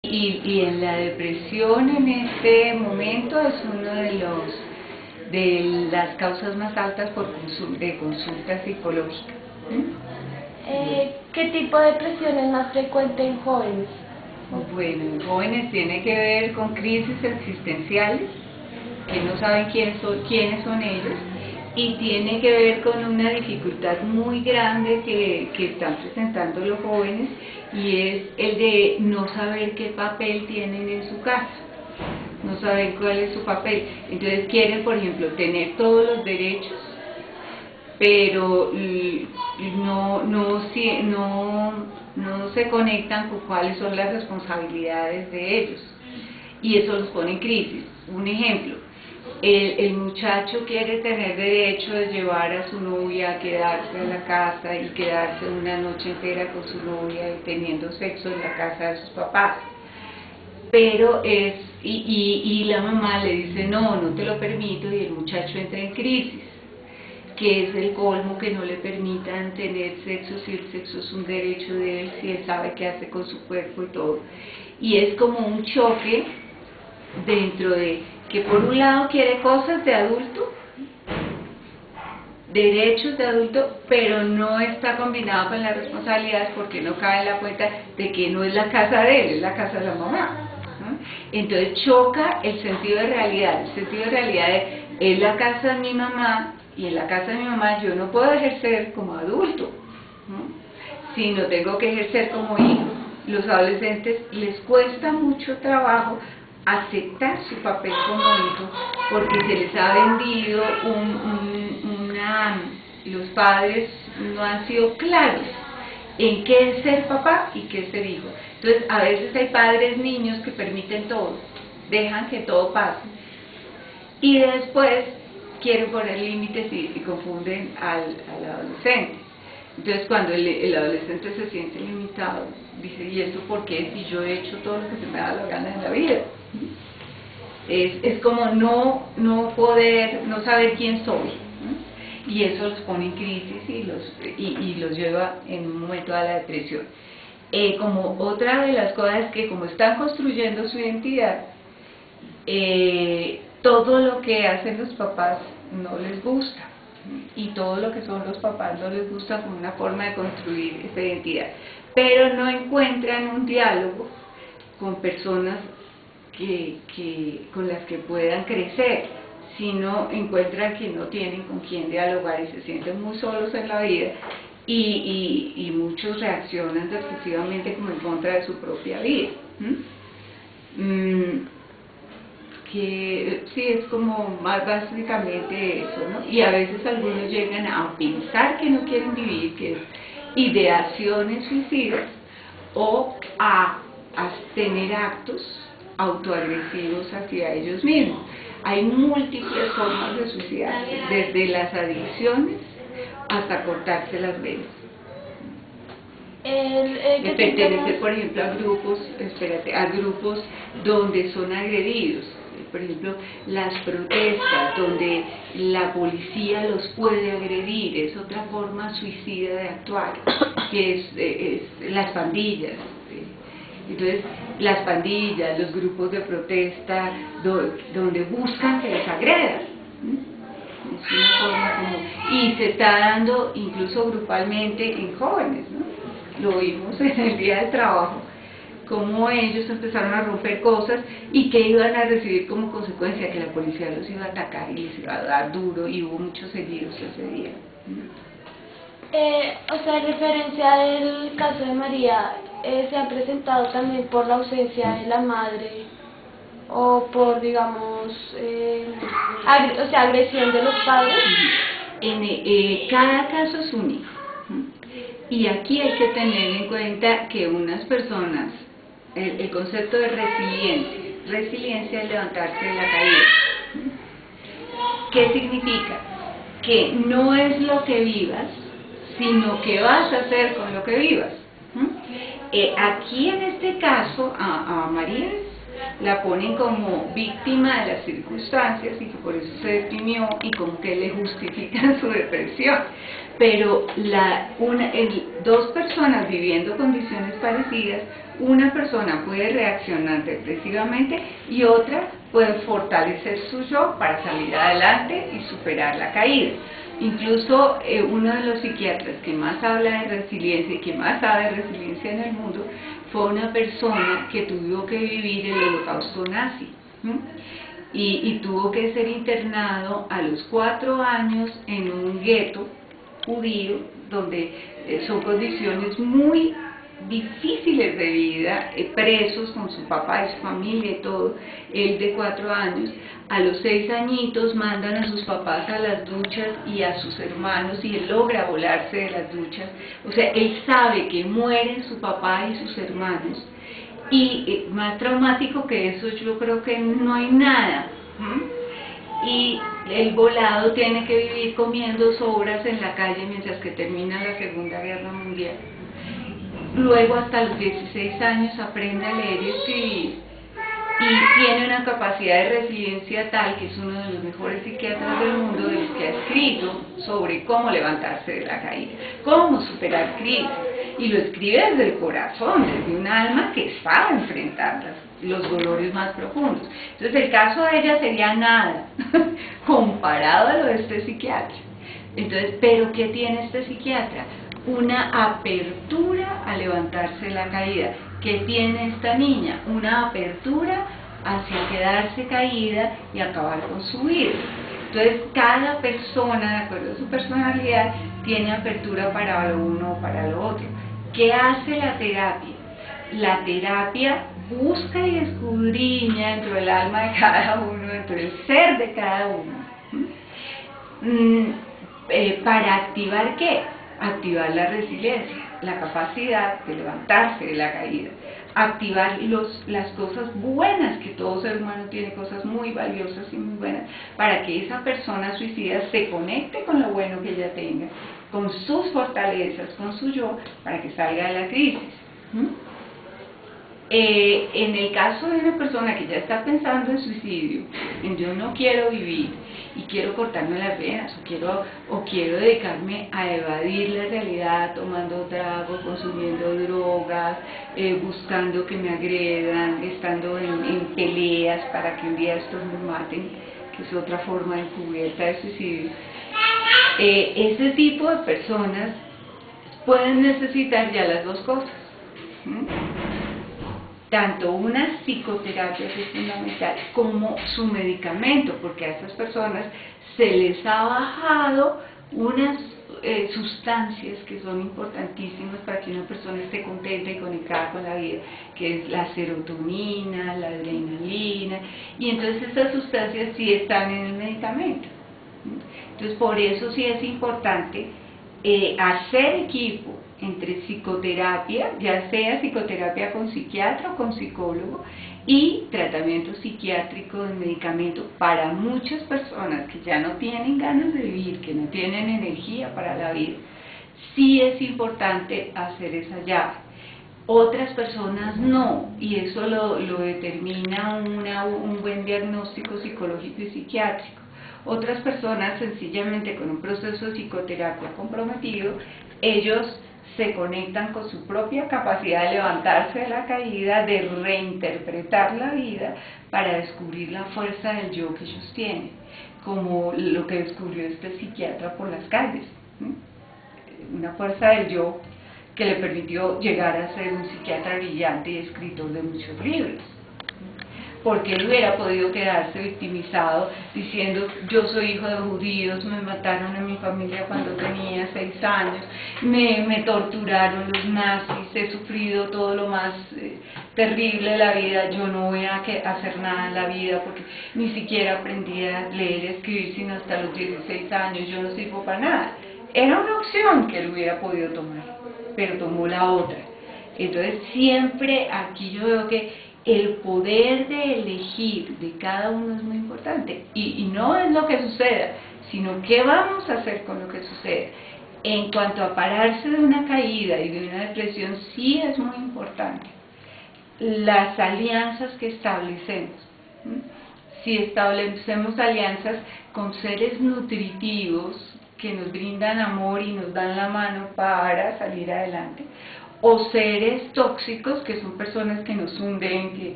Y en la depresión en este momento es uno de las causas más altas de consulta psicológica. ¿Qué tipo de depresión es más frecuente en jóvenes? Bueno, en jóvenes tiene que ver con crisis existenciales, que no saben quiénes son ellos, y tiene que ver con una dificultad muy grande que están presentando los jóvenes, y es el de no saber qué papel tienen en su casa, no saber cuál es su papel. Entonces quieren, por ejemplo, tener todos los derechos, pero no se conectan con cuáles son las responsabilidades de ellos, y eso los pone en crisis. Un ejemplo: el muchacho quiere tener derecho de llevar a su novia a quedarse en la casa y quedarse una noche entera con su novia y teniendo sexo en la casa de sus papás, pero y la mamá le dice no te lo permito, y el muchacho entra en crisis, que es el colmo que no le permitan tener sexo, si el sexo es un derecho de él, si él sabe qué hace con su cuerpo y todo. Y es como un choque dentro de que por un lado quiere cosas de adulto, derechos de adulto, pero no está combinado con las responsabilidades, porque no cabe en la cuenta de que no es la casa de él, es la casa de la mamá, ¿no? Entonces choca el sentido de realidad. El sentido de realidad es la casa de mi mamá, y en la casa de mi mamá yo no puedo ejercer como adulto, ¿no?, sino tengo que ejercer como hijo. Los adolescentes les cuesta mucho trabajo aceptar su papel como hijo, porque se les ha vendido los padres no han sido claros en qué es ser papá y qué es ser hijo. Entonces a veces hay padres niños que permiten todo, dejan que todo pase, y después quieren poner límites y confunden al adolescente. Entonces cuando el adolescente se siente limitado, dice, ¿y esto por qué? Si yo he hecho todo lo que se me da la gana en la vida. Es como no poder, no saber quién soy, ¿no? Y eso los pone en crisis y los lleva en un momento a la depresión. Como otra de las cosas, que como están construyendo su identidad, todo lo que hacen los papás no les gusta, y todo lo que son los papás no les gusta como una forma de construir esa identidad, pero no encuentran un diálogo con personas con las que puedan crecer, sino encuentran que no tienen con quién dialogar y se sienten muy solos en la vida, y muchos reaccionan excesivamente como en contra de su propia vida. Que sí, es como más básicamente eso, ¿no? Y a veces algunos llegan a pensar que no quieren vivir, que es ideaciones suicidas, o a tener actos autoagresivos hacia ellos mismos. Hay múltiples formas de suicidarse, desde las adicciones hasta cortarse las venas. Pertenecer, por ejemplo, a grupos donde son agredidos. Por ejemplo, las protestas, donde la policía los puede agredir, es otra forma suicida de actuar, que es las pandillas. Entonces, las pandillas, los grupos de protesta, donde buscan que les agredan. Es una forma como, y se está dando incluso grupalmente en jóvenes, ¿no? Lo vimos en el día del trabajo, cómo ellos empezaron a romper cosas y que iban a recibir como consecuencia que la policía los iba a atacar y les iba a dar duro, y hubo muchos heridos ese día. O sea, en referencia del caso de María, ¿se ha presentado también por la ausencia de la madre o por, digamos, agresión de los padres? Cada caso es único, y aquí hay que tener en cuenta que unas personas, el concepto de resiliencia es levantarse de la caída. ¿Qué significa? Que no es lo que vivas, sino que vas a hacer con lo que vivas. Aquí en este caso a María la ponen como víctima de las circunstancias y que por eso se deprimió, y como que le justifican su depresión. Pero dos personas viviendo condiciones parecidas una persona puede reaccionar depresivamente y otra puede fortalecer su yo para salir adelante y superar la caída. Incluso uno de los psiquiatras que más habla de resiliencia y que más sabe de resiliencia en el mundo fue una persona que tuvo que vivir el holocausto nazi. Y tuvo que ser internado a los 4 años en un gueto judío, donde son condiciones muy difíciles de vida, presos con su papá y su familia y todo. Él de 4 años, a los 6 añitos mandan a sus papás a las duchas y a sus hermanos, y él logra volarse de las duchas. O sea, él sabe que mueren su papá y sus hermanos, y más traumático que eso yo creo que no hay nada. Y el volado tiene que vivir comiendo sobras en la calle mientras que termina la Segunda Guerra Mundial. Luego hasta los 16 años aprende a leer y escribir, y tiene una capacidad de resiliencia tal que es uno de los mejores psiquiatras del mundo, de los que ha escrito sobre cómo levantarse de la caída, cómo superar crisis, y lo escribe desde el corazón, desde un alma que sabe enfrentar los dolores más profundos. Entonces el caso de ella sería nada comparado a lo de este psiquiatra. Entonces, ¿pero qué tiene este psiquiatra? Una apertura a levantarse de la caída. ¿Qué tiene esta niña? Una apertura hacia quedarse caída y acabar con su vida. Entonces, cada persona, de acuerdo a su personalidad, tiene apertura para lo uno o para lo otro. ¿Qué hace la terapia? La terapia busca y escudriña dentro del alma de cada uno, dentro del ser de cada uno. ¿Para activar qué? Activar la resiliencia, la capacidad de levantarse de la caída, activar las cosas buenas, que todo ser humano tiene cosas muy valiosas y muy buenas, para que esa persona suicida se conecte con lo bueno que ella tenga, con sus fortalezas, con su yo, para que salga de la crisis. En el caso de una persona que ya está pensando en suicidio, en yo no quiero vivir y quiero cortarme las venas, o quiero dedicarme a evadir la realidad tomando trago, consumiendo drogas, buscando que me agredan, estando en peleas para que un día estos me maten, que es otra forma encubierta de suicidio. Ese tipo de personas pueden necesitar ya las dos cosas. Tanto una psicoterapia, que es fundamental, como su medicamento, porque a estas personas se les ha bajado unas sustancias que son importantísimas para que una persona esté contenta y conectada con la vida, que es la serotonina, la adrenalina, y entonces estas sustancias sí están en el medicamento. Entonces, por eso sí es importante hacer equipo entre psicoterapia, ya sea psicoterapia con psiquiatra o con psicólogo, y tratamiento psiquiátrico de medicamento para muchas personas que ya no tienen ganas de vivir, que no tienen energía para la vida. Sí es importante hacer esa llave. Otras personas no, y eso lo determina un buen diagnóstico psicológico y psiquiátrico. Otras personas, sencillamente con un proceso de psicoterapia comprometido, ellos se conectan con su propia capacidad de levantarse de la caída, de reinterpretar la vida para descubrir la fuerza del yo que ellos tienen, como lo que descubrió este psiquiatra por las calles, una fuerza del yo que le permitió llegar a ser un psiquiatra brillante y escritor de muchos libros. Porque él hubiera podido quedarse victimizado diciendo: yo soy hijo de judíos, me mataron a mi familia cuando tenía 6 años, me torturaron los nazis, he sufrido todo lo más terrible de la vida, yo no voy a hacer nada en la vida porque ni siquiera aprendí a leer y escribir sino hasta los 16 años, yo no sirvo para nada. Era una opción que él hubiera podido tomar, pero tomó la otra. Entonces siempre aquí yo veo que el poder de elegir de cada uno es muy importante, y no es lo que suceda, sino qué vamos a hacer con lo que sucede. En cuanto a pararse de una caída y de una depresión, sí es muy importante las alianzas que establecemos. Si establecemos alianzas con seres nutritivos que nos brindan amor y nos dan la mano para salir adelante, o seres tóxicos, que son personas que nos hunden, que